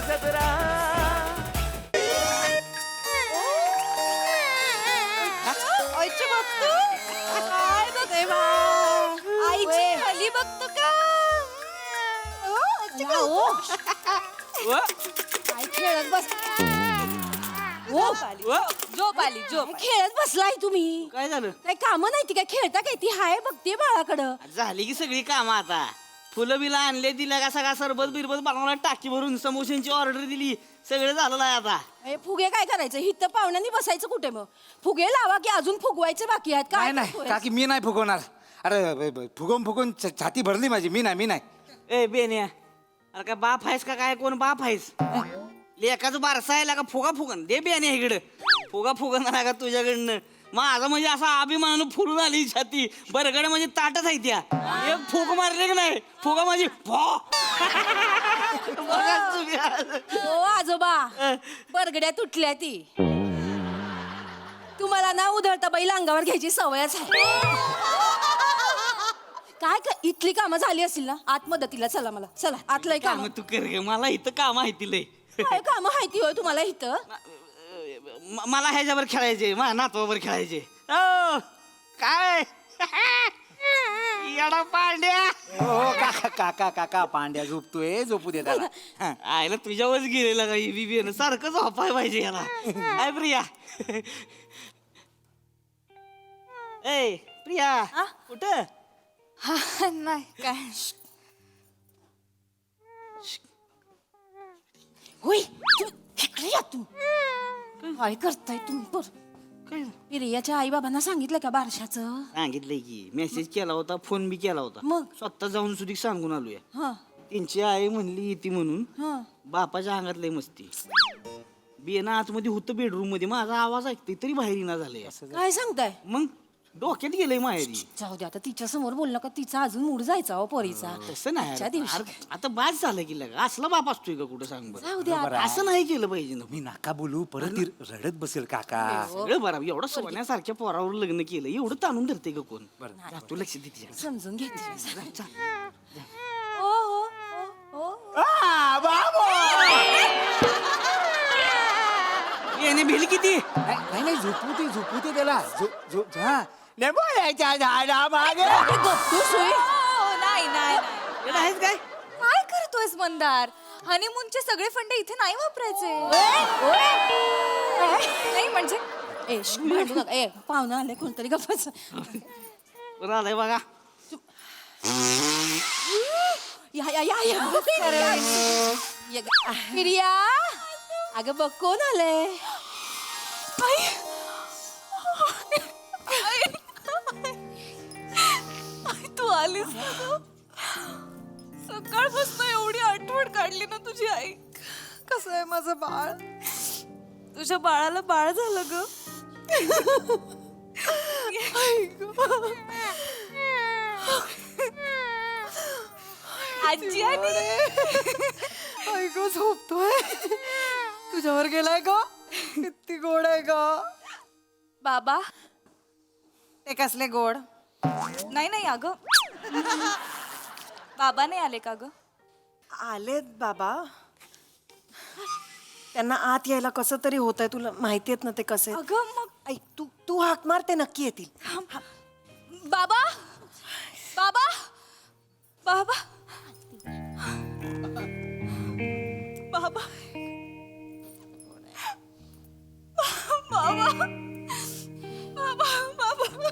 जबरा. आईची बघतो काय ग देवा आईची खाली बघतो का आई खेळत बस झोप आली खेळत बसलाय तुम्ही काय झालं काही कामं नाही ती काय खेळता काय ती हाय बघते बाळाकडं झाली की सगळी कामं आता फुलं बिला आणले दिल्या का सगळा सरबत बिरबत बनवला टाकी भरून समोशांची ऑर्डर दिली सगळं झालेलं आहे आता. हे फुगे काय करायचं हिथं पाहुण्यांनी बसायचं कुठे मग फुगे लावा की अजून फुगवायचे बाकी आहेत काय नाही काकी मी नाही फुगवणार. अरे फुगवून फुगवून छाती भरली माझी. मी नाही. ए बेन्या अरे काय बाप आहेस का काय कोण बाप आहेस लेकाचं बारसा आहे का फुगा फुगन दे बेन्या इकडं फुगा फुगणार का तुझ्याकडनं माझा म्हणजे असा अभिमानानं फुलून आली छाती बरगड म्हणजे ताटच आहे त्या एक फुग मारले की नाही फुगा माझी हो आजोबा बरगड्या तुटल्या ती तुम्हाला ना उधळता बैल अंगावर घ्यायची सवयच आहे काय इथली कामं झाली असतील ना आत मदतीला चला मला चला आतलं काम काम तू कर ग मला इथं काम आहे तिला काय काम माहिती होय तुम्हाला इथं मला ह्याच्यावर खेळायचे माझ्या नातवावर खेळायचे ओ काय येडा पांड्या हो काका पांड्या झोपतोय झोपू दे त्याला. आयला तुझ्यावरच गेलेला का बीबीएन सारखं झोपाय पाहिजे याला काय प्रिया ए प्रिया कुठं नाही काय होय इकडे या तू काय करताय तुम्ही काय प्रियाच्या आई बाबांना सांगितलं का बारशाचं सांगितलंय की मेसेज केला होता फोन बी केला होता मग? स्वतः जाऊन सुधी सांगून आलोय हा त्यांची आई म्हणली येते म्हणून हा बापाच्या अंगात लय मस्ती बियाणं आतमध्ये होतं बेडरूम मध्ये माझा आवाज ऐकते तरी बाहेर येणार झालंय काय सांगताय मग डोक्यात गेलंय माहेरी जाऊ दे आता तिच्या समोर बोललं का तिचा अजून मूड जायचा हो पोरीचा तसं नाही आजच्या दिवशी अरे, आता बाद झालं की लगा असला बाप असतोय का कुठं सांग बरं जाऊ दे आता. असं नाही केलं पाहिजे ना मी नाका बोलू परत ती रडत बसेल काका. सगळं बरं एवढं सोन्यासारख्या पोरावर लग्न केलं एवढं ताणून धरते का कोण जा, तू लक्ष दे तिच्या. समजून घेते जा, जा. हो हो हो हो याने भिल किती नाही झोपू दे त्याला. झोप हा लिंबोळ्याच्या झाडामागे. नाही नाही येडा आहेस काय काय करतोयस मंदार हनीमूनचे सगळे फंड इथे नाही वापरायचे नाही म्हणजे ए भांडू नका ए पाहुणा आले कोणतरी गप्पच बरं आलंय बघा या या या या प्रिया अगं बघ कोण आलंय तू आलीस ना ग सकाळपासून एवढी आठवण काढली ना तुझी आई कसं आहे माझं बाळ तुझ्या बाळाला बाळ झालं ग आजी ऐक झोपतोय तुझ्यावर गेलाय ग किती गोड आहे ग बाबा ते कसले गोड नाही नाही अगं बाबा नाही आले का ग आलेत बाबा त्यांना आत यायला कसं तरी होत आहे तुला माहिती आहेत ना ते कसे अगं मग ऐक तू तू हाक मार ते नक्की येतील बाबा बाबा बाबा बाबा बाबा बाबा बाबा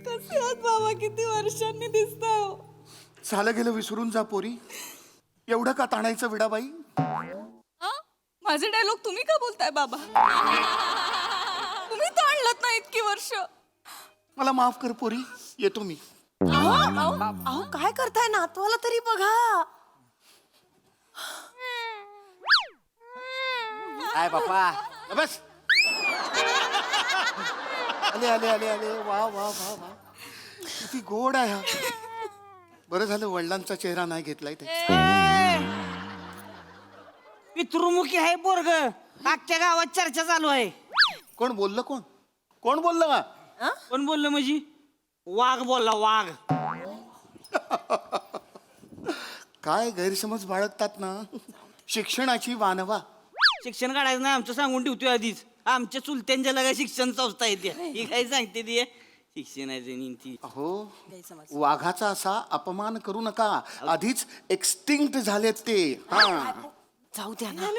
कसे आहात बाबा किती वर्षांनी दिसताय हो झालं गेलं विसरून जा पोरी एवढं का ताणायचं विडाबाई हा? माझे डायलॉग तुम्ही का बोलताय बाबा तुम्ही ताणलत ना इतकी वर्ष मला माफ कर पोरी येतो मी अहो काय करताय नातवाला तरी बघा काय बापा बस आले आले आले आले वा वा वा वा किती गोड आहे हा बरं झालं वडिलांचा चेहरा नाही घेतलाय ते पितृमुखी आहे पोरग अख्ख्या गावात चर्चा चालू आहे कोण बोललं कोण बोललं का कोण बोललं म्हणजे वाघ बोलला वाघ काय गैरसमज बाळगतात ना शिक्षणाची वानवा. शिक्षण काढायचं नाही आमचं सांगून ठेवतोय आधीच. आमच्या चुलत्यांच्या लगा शिक्षण संस्था येते ही काय सांगते ती शिक्षणाची नीती. अहो वाघाचा असा अपमान करू नका. आधीच एक्सटिंक्ट झालेत ते. हा जाऊ द्या ना.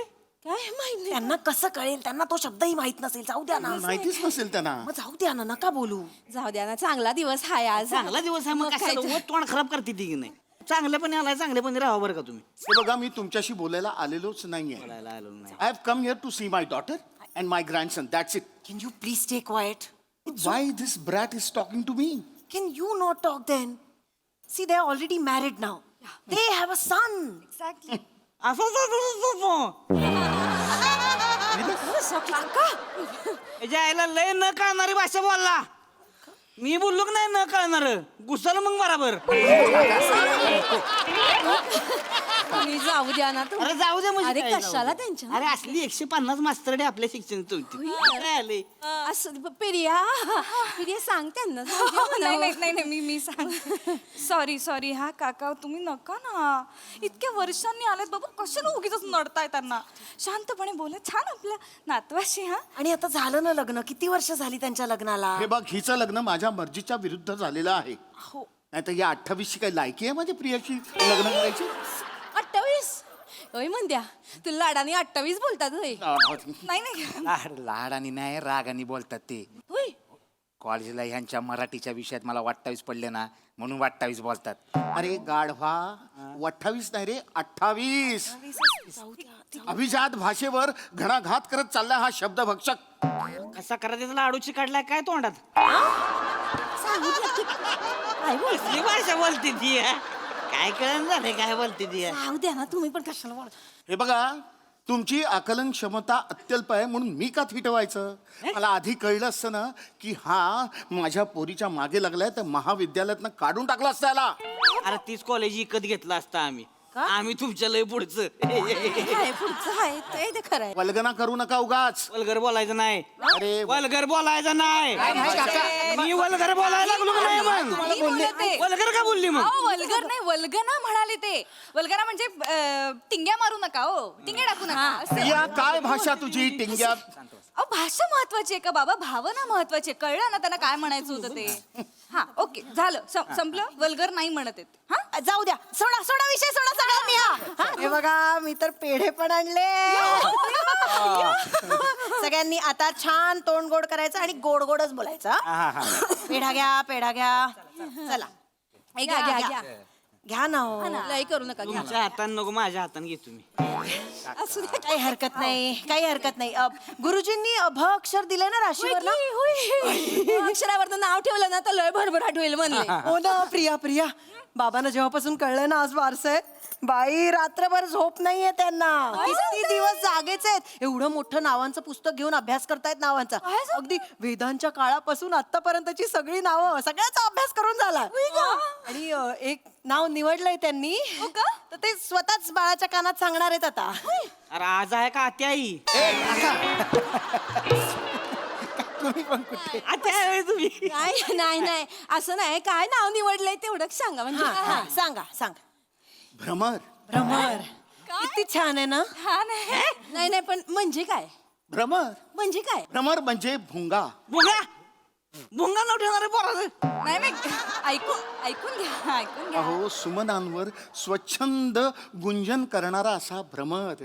काय माहिती त्यांना कसं कळेल? त्यांना तो शब्दही माहित नसेल. जाऊ द्या ना. माहितीच नसेल त्यांना. मग जाऊ द्या ना, नका बोलू. जाऊ द्या ना, चांगला दिवस हाय आज. चांगला दिवस आहे मग काय कशाला तर. उगाच तोंड खराब करते ती की नाही. चांगल्यापणे आलाय चांगल्यापणे राहा बरं का तुम्ही. हे बघा मी तुमच्याशी बोलायला आलेलोच नाहीये. बोलायला आलो नाही. I have come here to see my daughter and my grandson. That's it. Can you please stay quiet? Why this brat is talking to me? Can you not talk then? See, they are already married now. They have a son. याच्या आईला लय न कळणारी भाषा बोलला. मी बोललो की नाही न कळणार घुसल मग बराबर. तुम्ही जाऊ द्या ना अरे जाऊ दे म्हणजे अरे काय जाऊ कशाला दे? त्यांच्या अरे असली 150 मास्तरडे आपल्या शिक्षण काय आले. असं पिरिया सांग त्यांना जाऊ द्या नाही म्हणावं. नाही नाही मी सांग. सॉरी हा काका तुम्ही नका ना. इतक्या वर्षांनी आलेत बाबा कशाला उगीच नडताय त्यांना. शांतपणे बोला छान आपल्या नातवाशी. हा आणि आता झालं ना लग्न. किती वर्ष झाली त्यांच्या लग्नाला? हे बघ हिचं लग्न माझ्या मर्जीच्या विरुद्ध झालेलं आहे. हो. नाही तर या 28ची काही लायकी आहे माझ्या प्रियाशी लग्न करायची? 28 होय म्हणत्या तुला लाडाने 28 बोलतात होय. नाही नाही लाडानी नाही रागानी बोलतात ते. होय कॉलेजला ह्यांच्या मराठीच्या विषयात मला 28 पडले ना म्हणून 28 बोलतात. अरे गाढवा 28 नाही रे 28. अभिजात भाषेवर घणाघात करत चालला हा शब्द भक्षक. कसा करायचा लाडूची काढलाय काय तोंडात. सांगितलं की काय बोल कसली भाषा बोलते ती काय कळण झालंय काय बोलते ती. जाऊ द्या ना तुम्ही पण कशाला बोल. हे बघा तुमची आकलन क्षमता अत्यल्प आहे म्हणून मी का थिटवायचं. मला आधी कळलं असतं ना की हा माझ्या पोरीच्या मागे लागलाय तर महाविद्यालयातनं काढून टाकलं असतं याला. अरे तीच कॉलेज विकत घेतला असता आम्ही. आम्ही तुमच्या लय पुढचं. काय पुढचं आहे ते खरं आहे. वल्गना करू नका उगाच. वल्गर बोलायचं नाही. अरे वल्गर बोलायचं नाही. मी वल्गर बोलायला लागलो का नाही मग. वल्गर का बोलली मग. अहो वल्गर नाही वल्गना म्हणाले ते. वल्गना म्हणजे टिंग्या मारू नका हो. टिंग्या टाकू नका असं. या काय भाषा तुझी टिंग्यात. अहो भाषा महत्वाची आहे का बाबा. भावना महत्वाची आहे. कळलं ना त्यांना काय म्हणायचं होतं ते. हा ओके झालं संपलं. वल्गर नाही म्हणत आहेत. हा जाऊ द्या. सोडा सोडा विषय सोडा सगळ्यांनी. हा हे बघा मी तर पेढे पण आणले. सगळ्यांनी आता छान तोंड गोड करायचं आणि गोड गोडच बोलायचं. पेढा घ्या पेढा घ्या. चला घ्या घ्या ना हो. लय करू नका घ्या. तुमच्या हाताने नको माझ्या हाताने घे तुम्ही. असू द्या. काही हरकत नाही काही हरकत नाही. गुरुजींनी भ अक्षर दिले ना राशीवर ना. अक्षरावर नाव ठेवलं ना तर लय भरभराट होईल म्हणले. हो ना प्रिया प्रिया. बाबांना जेव्हापासून कळलं ना आज वारस आहे बाई रात्रभर झोप नाहीये त्यांना. किती दिवस जागेच आहेत. एवढं मोठं नावांचं पुस्तक घेऊन अभ्यास करतायत नावांचा. अगदी वेदांच्या काळापासून आतापर्यंतची सगळी नावं सगळ्याचा अभ्यास करून झाला. आणि एक नाव निवडलंय त्यांनी तर ते स्वतःच बाळाच्या कानात सांगणार आहेत आता. अरे आज आहे का आत्याई. आत्या आहे तुम्ही. नाही नाही नाही असं नाही. काय नाव निवडलंय तेवढं सांगा म्हणजे. हा, सांगा सांगा. भ्रमर. भ्रमर. किती छान आहे ना. नाही नाही पण म्हणजे काय भ्रमर म्हणजे काय. भ्रमर म्हणजे भुंगा. भुंगा भुंगा नाव ठेवणार आहे पोराचं. नाही नाही ऐकून घ्या ऐकून घ्या. अहो सुमनांवर स्वच्छंद गुंजन करणारा असा भ्रमर.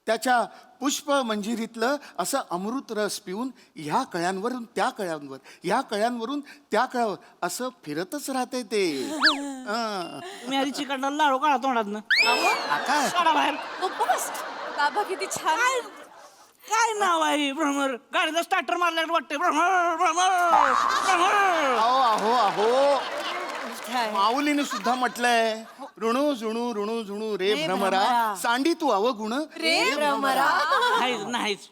त्याच्या पुष्प मंजिरीतलं असं अमृत रस पिऊन ह्या कळ्यांवरून त्या कळ्यांवर ह्या कळ्यांवरून त्या कळ्यावर असं फिरतच राहते ते. तुम्ही आधी चिकटला लाडू काढा तोंडात ना. काढा बाहेर. गप्प बस. बाबा किती छान. काय नाव आहे भ्रमर. गाडीला स्टार्टर मारल्यावर वाटते भ्रमर भ्रमर भ्रमर. अहो अहो अहो माऊलीने सुद्धा म्हटलंय ऋणू झुणू ऋणू झुणू रे भ्रमरा सांडी तू अवगुण रे भ्रमरा. नाहीच.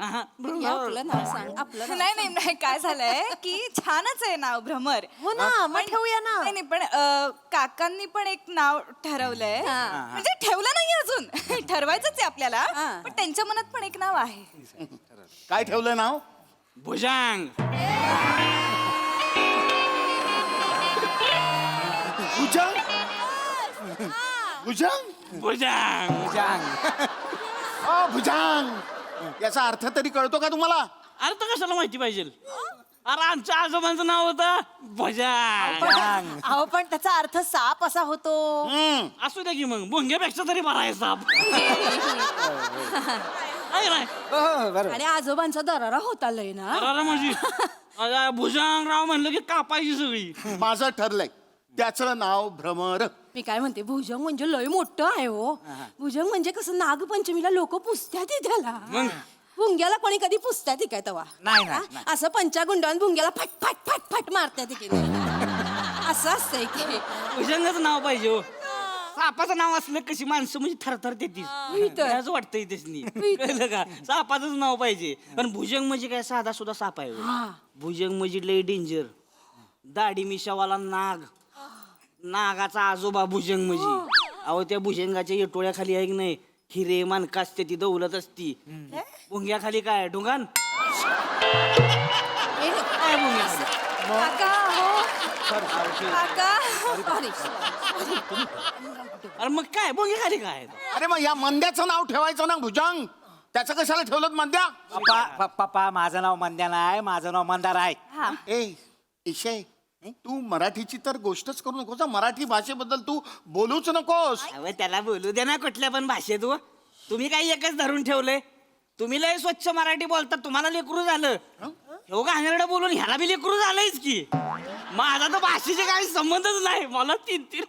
आपलं नाव सांग आपलं. नाही काय झालंय की छानच आहे नाव भ्रमर. हो ना मग ठेवूया ना. नाही पण काकांनी पण एक नाव ठरवलंय. म्हणजे ठेवलं नाही अजून. ठरवायचंच आहे आपल्याला. पण त्यांच्या मनात पण एक नाव आहे. काय ठेवलं नाव. भुजांग. भुजंग. भुजंग भुजंग भुजंग याचा अर्थ तरी कळतो का तुम्हाला? अर्थ कशाला माहिती पाहिजे? अरे आमच्या आजोबांचं नाव होतं भुजंग. अहो पण त्याचा अर्थ साप असा होतो. असू द्या की मग भुंग्यापेक्षा तरी बरा आहे साप. आहे नाही? हो बरोबर. आणि आजोबांचा दरारा होता लय ना. अरे म्हणजे अरे भुजंगराव म्हणलं की कापायची सगळी. माझं ठरलंय त्याचं नाव भ्रमर. मी काय म्हणते भुजंग म्हणजे लय मोठं आहे हो. भुजंग म्हणजे कसं नागपंचमीला लोक पुसत्यात त्याला. मग? भुंग्याला कोणी कधी पुसत्यात काय तवा? नाही, हा? असं पंचागुंडावून भुंग्याला फट फट फट फट मारत्यात की नाही? असं असतंय की भुजंगच नाव पाहिजे हो. सापाचं नाव असलं कशी माणसं म्हणजे थरथर तर. त्याच वाटतंय त्यासनी. कळलं का? सापाचंच नाव पाहिजे. पण भुजंग म्हणजे काय साधा सुद्धा साप आहे हो. भुजंग म्हणजे लय डेंजर. दाढी मिशावाला नाग. नागाचा आजोबा भुजंग म्हणजे. अहो त्या भुजंगाच्या येटोळ्याखाली आहे की नाही हिरे मानका असते ती दौलत असती. भुंग्याखाली काय ढुंगान काय भुंग्याखाली? काका हो काका अरे मग काय भुंग्याखाली काय? अरे मग या मंद्याचं नाव ठेवायचं ना भुजंग. त्याचं कशाला ठेवलं मंद्या? पप्पा माझं नाव मंद्या नाही, माझं नाव मंदार आहे. ए ईशे तू मराठीची तर गोष्टच करू नकोस हं. मराठी भाषेबद्दल तू बोलूच नकोस. अहो त्याला बोलू दे ना कुठल्या पण भाषेत हो. तुम्ही काही एकच धरून ठेवलंय. तुम्ही लय स्वच्छ मराठी बोलता, तुम्हाला लेकरू झालं. हो घाणेरडं बोलून ह्याला बी लेकरू झालंयच की. माझा तर भाषेचे काही संबंधच नाही. मला 3-3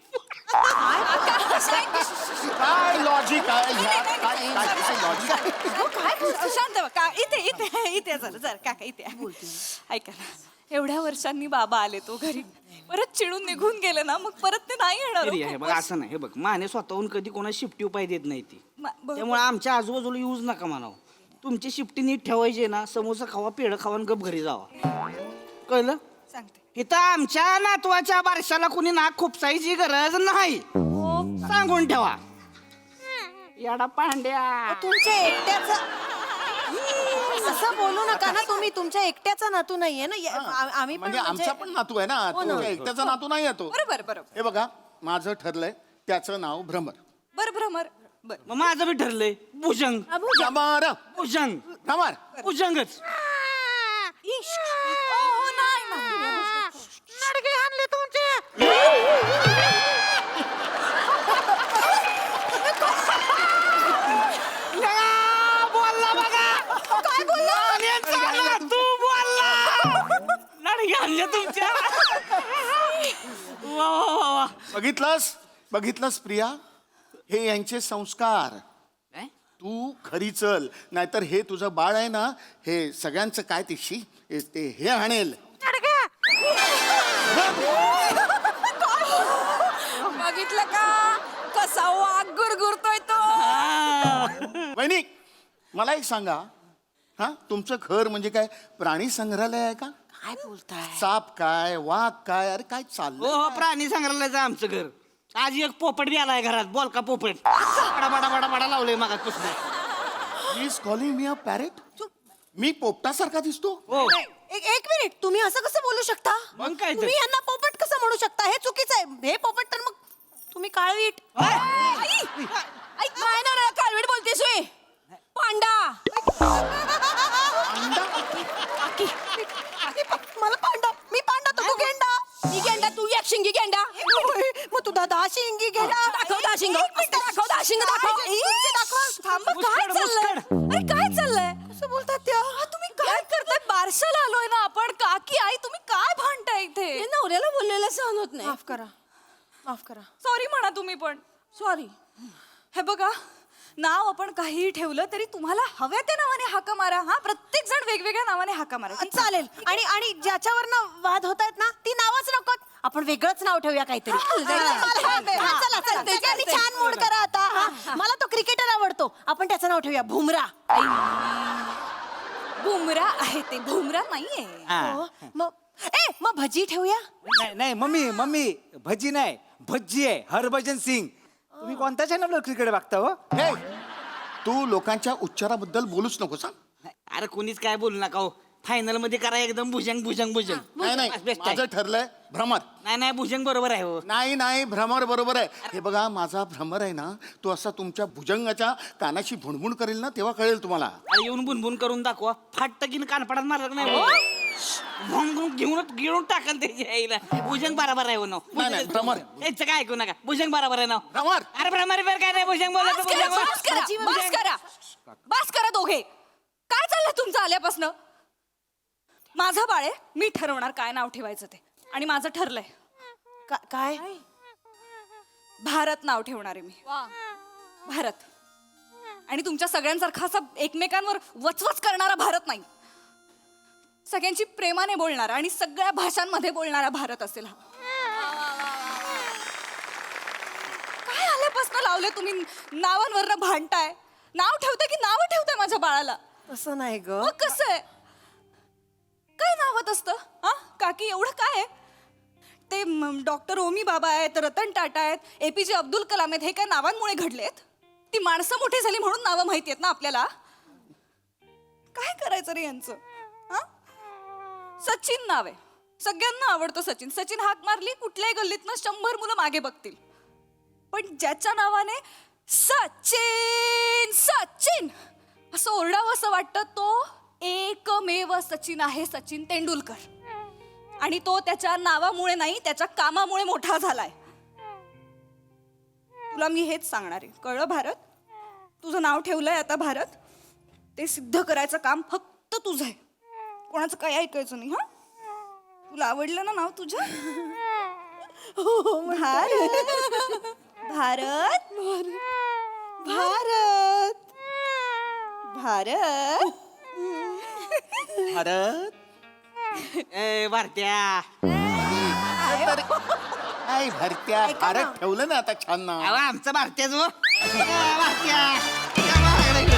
काय लॉजिक आहे ह्या? काय काय काय लॉजिक आहे? काय शांत व्हा. का इथे इथे इथे जरा काका इथे ऐका ना. एवढ्या वर्षांनी बाबा आले तो घरी परत चिडून निघून गेले ना मग परत ते नाही येणार तरी हो. आहे बघ असं नाही. हे बघ माने स्वतःहून कधी कोणा शिफ्टी उपाय देत नाही ती. बरोबर. त्यामुळे आमच्या आजूबाजूला यूज नका म्हणावं. तुमची शिफ्टी नीट ठेवायची ना. समोसा खावा पेढ खावा आणि गप घरी जावा. कळलं? सांगते. इथं आमच्या नातवाच्या बारशाला कुणी नाक खुपसायची गरज नाही. सांगून ठेवा. याडा पांड्या. तुमच्या एकट्याचं असं बोलू नका ना तुम्ही. तुमच्या एकट्याचा नातू नाहीये ना. आम्ही पण म्हणजे आमचा पण नातू आहे ना. हो ना. तुझ्या एकट्याचा नातू नाही येतो. बरोबर बरोबर हे बघा माझं ठरलंय त्याचं नाव भ्रमर. बर भ्रमर बर. मग माझं बी ठरलंय भुजंग. भ्रमर भुजंग भ्रमर. भुजंगच. बोलला बघा. काय बोलला? तू बोलला. नडगे आणले तुमच्या. वा वा वा वा. बघितलंस प्रिया? हे यांचे संस्कार. काय? तू खरी चल नाहीतर हे तुझं बाळ आहे ना हे सगळ्यांचं काय ते हे आणेल. बघितलं का कसा वाघ गुरगुरतोय तो. वहिनी मला एक सांगा हा तुमचं घर म्हणजे काय प्राणी संग्रहालय आहे का? काय बोलताय? साप काय वाघ काय अरे काय चाललंय? हो प्राणी संग्रहालयाचं आमचं घर. आज एक पोपट बी आलाय घरात. बोल का पोपट. बडा बडा बडा बडा लावलंय मागात पुस्तक. Is calling me a parrot. मी पोपटासारखा दिसतो? हो एक मिनिट. तुम्ही असं कसं बोलू शकता? मग काय तर? तुम्ही यांना पोपट कसं म्हणू शकता? हे चुकीचं आहे. हे पोपट तर मग तुम्ही काळवीट. नाही ना कालवीड बोलतेस होय. पांडा. मला पांडा. मी पांडा तो गेंडा. ही गेंडा तू एक शिंगी गेंडा. मग तू दहा शिंगी गेंडा. दाखव दहा शिंग. दाखव दहा शिंग दाखव. थांबा काय चाललंय? अरे काय चाललंय? असं बोलतात त्या. तुम्ही काय करताय? बारशाला आलोय ना आपण. काकी आई तुम्ही काय भांडताय इथे? हे नवऱ्याला बोललेलं सहन होत नाही. माफ करा. माफ करा. सॉरी म्हणा तुम्ही पण. सॉरी. हे बघा नाव आपण काहीही ठेवलं तरी तुम्हाला हव्या त्या नावाने हाका मारा. हा प्रत्येक जण वेगवेगळ्या नावाने हाका मारा. ठीक आहे? चालेल. आणि ज्याच्यावरनं वाद होत आहेत ना ती नावच नकोत. आपण वेगळंच नाव ठेवूया काहीतरी. चला चला त्याच्यानी छान मूड करा आता. हा. मला तो क्रिकेटर आवडतो. आपण त्याचं नाव ठेवूया भुमरा. बुमरा आहे ते. भुमरा नाहीये. हो. मग भजी ठेवूया. नाही मम्मी भजी नाही भज्जी आहे. हरभजन सिंग. तुम्ही कोणत्या चॅनलवर क्रिकेट बघता हो? हे तू लोकांच्या उच्चाराबद्दल बोलूच नकोस हा. अरे कोणीच काय बोलू नका हो. फायनल मध्ये करा एकदम भुजंग भुजंग भुजंग नाही नाही बेस्ट माझं आहे. ठरलंय भ्रमर. नाही नाही भुजंग बरोबर आहे हो. नाही नाही भ्रमर बरोबर आहे. हे बघा माझा भ्रमर आहे ना तो असा तुमच्या भुजंगाच्या कानाशी भुणभुण करेल ना तेव्हा कळेल तुम्हाला. अरे येऊन बुनबुन करून दाखवा. फाट की कानपडात मारलं नाही हो. भुंगून घेऊन टाकल त्याच्या आईला. भुजंग बरोबर आहे हो ना. नाही, नाही, भ्रमर. याचं काय ऐकू नका. भुजंग बरोबर आहे ना. भ्रमर. अरे भ्रमर बिर काय नाही भुजंग बोलत बस करा, बस करा, बस करा. बस करा दोघे. काय चाललंय तुमचं आल्यापासनं? माझा बाळ आहे, मी ठरवणार काय नाव ठेवायचं ते. आणि माझं ठरलंय, काय भारत नाव ठेवणार आहे मी. भारत. आणि तुमच्या सगळ्यांसारखा असा एकमेकांवर वचवच करणारा भारत नाही. सगळ्यांची प्रेमाने बोलणारा आणि सगळ्या भाषांमध्ये बोलणारा भारत असेल हा. काय आल्यापासून लावले तुम्ही नावांवरनं भांडताय? नाव ठेवताय की नाव ठेवताय माझ्या बाळाला? तसं नाही ग. मग कसं आहे? काय नावात असतं हा काकी? एवढं काय आहे? ते डॉक्टर ओमी बाबा आहेत, रतन टाटा आहेत, APJ अब्दुल कलाम आहेत, हे काय नावांमुळे घडलेत? ती माणसं मोठी झाली म्हणून नावं माहिती आहेत ना आपल्याला? काय करायचं रे यांचं? हा? सचिन नाव आहे, सगळ्यांना आवडतं सचिन. सचिन हाक मारली कुठल्याही गल्लीतनं 100 मुलं मागे बघतील. पण ज्याच्या नावाने सचिन सचिन असं ओरडावं असं वाटतं तो एकमेव सचिन आहे, सचिन तेंडुलकर. आणि तो त्याच्या नावामुळे नाही, त्याच्या कामामुळे मोठा झालाय. तुला मी हेच सांगणार आहे, कळलं भारत? तुझं नाव ठेवलंय आता भारत, ते सिद्ध करायचं काम फक्त तुझं आहे. कोणाचं काही ऐकायचं नाही. हा, तुला आवडलं ना नाव तुझं? भारत भारत भारत भारत भारत. ए भारत्या. नाही भरत्या भारत ठेवलं ना आता छान नाव. अहो, आमचं भारत्याच हो. भारत्या. या बाळाकडे इकडं.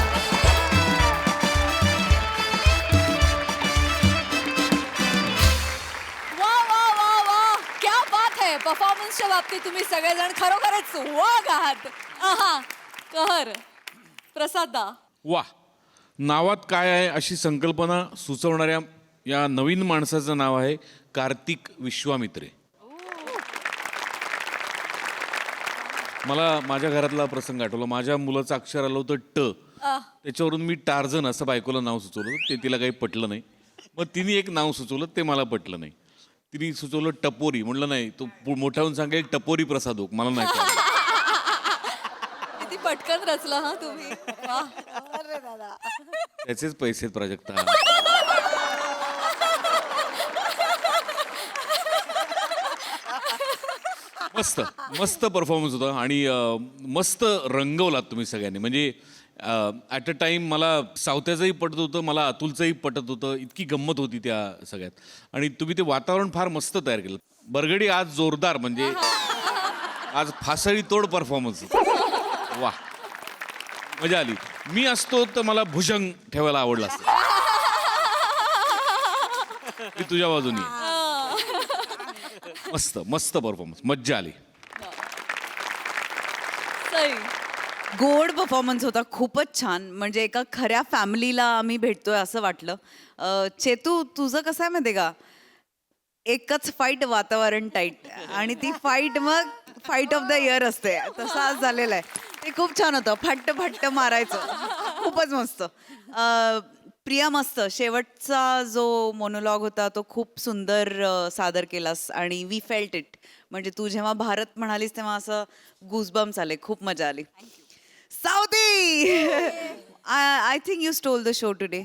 वा वा वा वा, क्या बात है. परफॉर्मन्सच्या बाबतीत तुम्ही सगळेजण खरोखरच वाघ आहात. आहा, कहर. प्रसादा. वा, नावात काय आहे अशी संकल्पना सुचवणाऱ्या या नवीन माणसाचं नाव आहे कार्तिक विश्वामित्रे. मला माझ्या घरातला प्रसंग आठवला. माझ्या मुलाचं अक्षर आलं होतं ट, त्याच्यावरून मी टार्झन असं बायकोला नाव सुचवलं. ते तिला काही पटलं नाही. मग तिने एक नाव सुचवलं, ते मला पटलं नाही. तिने सुचवलं टपोरी. म्हणलं नाही, तो मोठा होऊन सांगेल टपोरी प्रसाद ओक, मला नाही कळलं. किती पटकन रचलं हा तुम्ही. वा. त्याचेच पैसे आहेत प्राजक्ता. मस्त मस्त परफॉर्मन्स होता आणि मस्त रंगवलात तुम्ही सगळ्यांनी. म्हणजे ॲट अ टाइम मला सावत्याचंही पटत होतं, मला अतुलचंही पटत होतं. इतकी गंमत होती त्या सगळ्यात. आणि तुम्ही ते वातावरण फार मस्त तयार केलं. बरगडी आज जोरदार, म्हणजे आज फासळी तोड परफॉर्मन्स. वा, मजा आली. मी असतो तर मला भुजंग ठेवायला आवडलं असतं. मी तुझ्या बाजूनी. मस्त मस्त परफॉर्मन्स, मज्जा आली. सई. गोड परफॉर्मन्स होता, खूपच छान. म्हणजे एका खऱ्या फॅमिलीला आम्ही भेटतोय असं वाटलं. चेतू, तुझं कसं आहे माहिती का, एकच फाईट वातावरण टाईट, आणि ती फाईट मग फाईट ऑफ द इयर असते, तसं आज झालेलं आहे. ते खूप छान होतं, फट्ट फट्ट मारायचं, खूपच मस्त. प्रिया, मस्त शेवटचा जो मोनोलॉग होता तो खूप सुंदर सादर केलास आणि वी फेल्ट इट. म्हणजे तू जेव्हा भारत म्हणालीस तेव्हा असं गुजबम्स आले, खूप मजा आली. सावती, I think you stole the show today.